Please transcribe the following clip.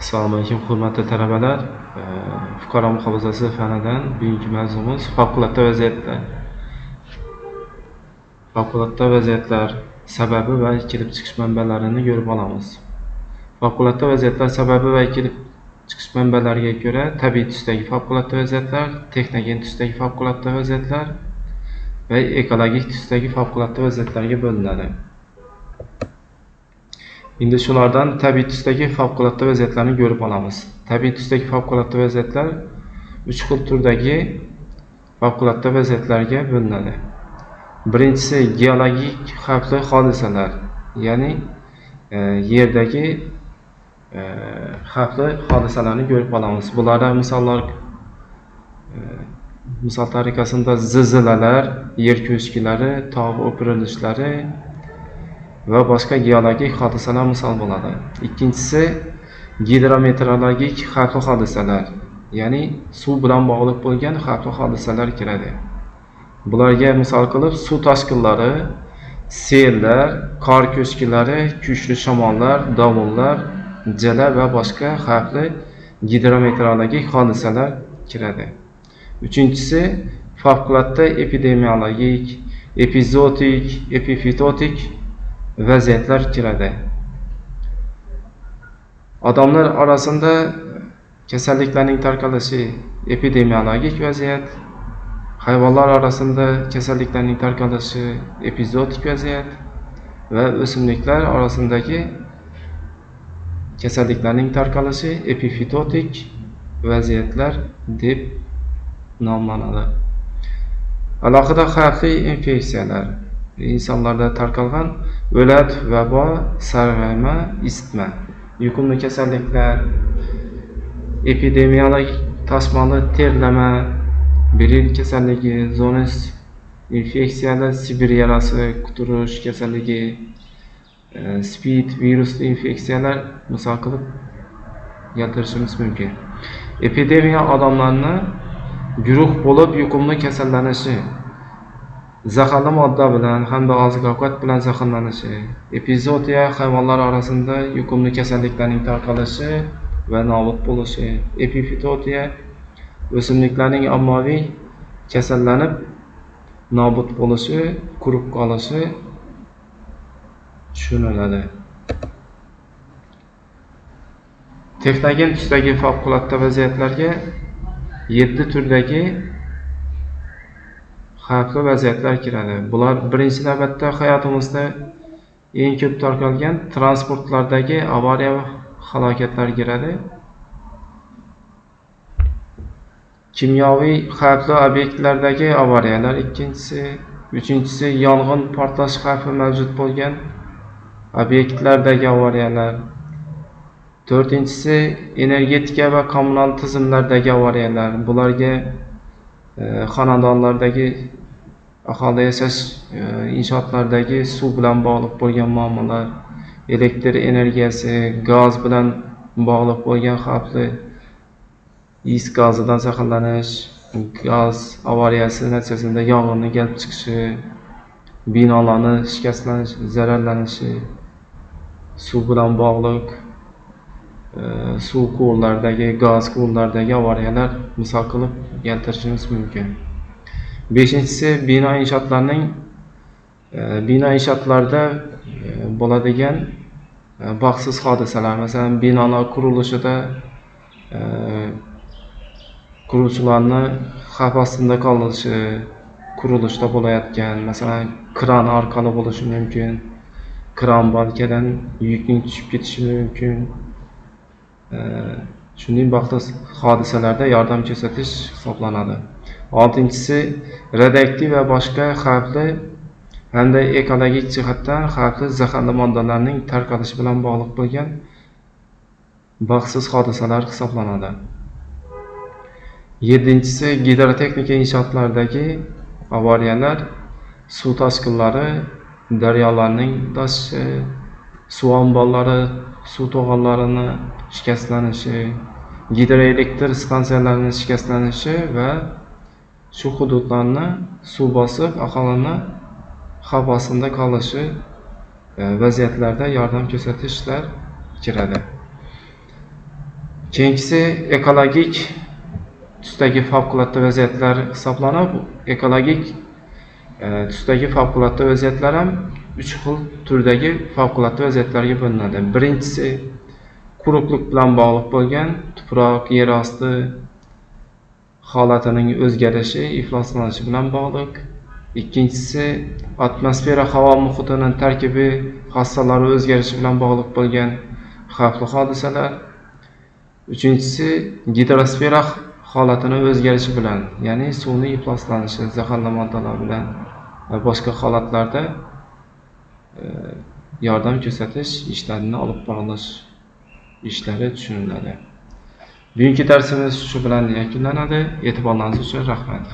Assalomu alaykum, hurmatli talabalar. Fuqaro muhofazasi fanidan bugungi mavzumiz favqulodda vaziyatlar. Favqulodda vaziyatlar sababi va kelib chiqish manbalarini ko'rib olamiz. Favqulodda vaziyatlar sababi va kelib chiqish manbalariga ko'ra tabiiy tusdagi favqulodda vaziyatlar, texnogen tusdagi favqulodda vaziyatlar va ekologik tusdagi favqulodda vaziyatlarga bo'linadi. Endi shulardan tabiiy tusdagi favqulodda vaziyatlarni ko'rib olamiz. Tabiiy tusdagi favqulodda vaziyatlar 3 xil turdagi favqulodda vaziyatlarga bo'linadi. Birinchisi geologik xavfli hodisalar, ya'ni yerdagi xavfli hodisalarni ko'rib olamiz. Bulardan misol tariqasida zilzilalar, yer ko'chkilari, tog' o'pirilishlari va boshqa geologik hodisalar misol bo'ladi. Ikkinchisi gidrometeorologik xavfli hodisalar, ya'ni suv bilan bog'liq bo'lgan xavfli hodisalar kiradi. Bularga misol qilib suv toshqinlari, sellar, qor ko'chkilari, kuchli shamollar, dovullar, jala va boshqa xavfli gidrometeorologik hodisalar kiradi. Uchinchisi favqulodda epidemiologik, epizootik, epifitotik vaziyatlar kiradi. Odamlar orasida kasalliklarning tarqalishi epidemiologik vaziyat, hayvonlar orasida kasalliklarning tarqalishi epizootik vaziyat va o'simliklar orasidagi kasalliklarning tarqalishi epifitotik vaziyatlar deb nomlanadi. Alohida xavfli infeksiyalar, insonlarda tarqalgan o'lat, vabo, sarg'ayma, isitma, yuqumli kasalliklar, epidemiologik tasmali terlama, beril kasalligi, zoonoz infeksiyalar, Sibir yarasi, quturish kasalligi, spid virusli infeksiyalar misol qilib keltirishimiz mumkin. Epidemiya odamlarni guruh bo'lib yuqumli kasallanishi, zaharli modda bilan hamda oziq-ovqat bilan zaharlanishi, epizootiya hayvonlar orasida yuqumli kasalliklarning tarqalishi va nobud bo'lishi, epifitotiya o'simliklarning ommaviy kasallanib nobud bo'lishi, qurib qolishi tushuniladi. Texnogen tusdagi favqulodda vaziyatlarga 7 turdagi xavfli vaziyatlar kiradi. Bular birinchi navbatda hayotimizda eng ko'p tarqalgan transportlardagi avariya va halokatlar kiradi. Kimyoviy xavfli obyektlardagi avariyalar ikkinchisi, uchinchisi yong'in portlash xavfi mavjud bo'lgan obyektlardagi avariyalar, to'rtinchisi energetika va kommunal tizimlardagi avariyalar. Bularga xonadonlardagi aholi yashash inshootlardagi suv bilan bog'liq bo'lgan muammolar, elektr energiyasi, gaz bilan bog'liq bo'lgan xavfli is gazidan zaharlanish, gaz avariyasi natijasida yong'inning kelib chiqishi, binolarning shikastlanishi, zararlanishi, suv bilan bog'liq suv quvurlaridagi, gaz quvurlaridagi avariyalar misol qilib keltirishimiz mumkin. Beshinchisi bino inshootlarda bo'ladigan baxtsiz hodisalar. Masalan, binolar qurilishida quruvchilarni xavf ostida qolishi, qurilishda bo'layotgan, masalan, kran orqali bo'lishi mumkin. Kran balkadan yukning tushib ketishi mumkin. Shunday baxtsiz hodisalarda yordam ko'rsatish hisoblanadi. Oltinchisi radioaktiv va boshqa xavfli hamda ekologik jihatdan xavfli zaharli moddalarning tarqalishi bilan bog'liq bo'lgan baxtsiz hodisalar hisoblanadi. Yedinchisi gidrotexnika inshootlaridagi avariyalar, suv toshqinlari, daryolarning toshishi, suv omborlari, suv to'g'onlarini shikastlanishi, gidroelektr stansiyalarining shikastlanishi va shu hududlarni suv bosib aholini xavf ostida qolishi vaziyatlarda yordam ko'rsatishlar kiradi. Keyingisi ekologik tusdagi favqulodda vaziyatlar hisoblanib, ekologik tusdagi favqulodda vaziyatlar ham 3 xil turdagi favqulodda vaziyatlarga bo'linadi. Birinchisi quruqlik bilan bog'liq bo'lgan tuproq, yer osti holatining o'zgarishi, ifloslanishi bilan bog'liq. Ikkinchisi atmosfera havo muhitining tarkibiy xossalari o'zgarishi bilan bog'liq bo'lgan xavfli hodisalar. Uchinchisi gidrosfera holatining o'zgarishi bilan, ya'ni suvning ifloslanishi, zaharli moddalar bilan va boshqa holatlarda yordam ko'rsatish ishlarini olib borish ishlari tushuniladi. Bugungi darsimiz shu bilan yakunlanadi. E'tiborlaringiz uchun rahmat.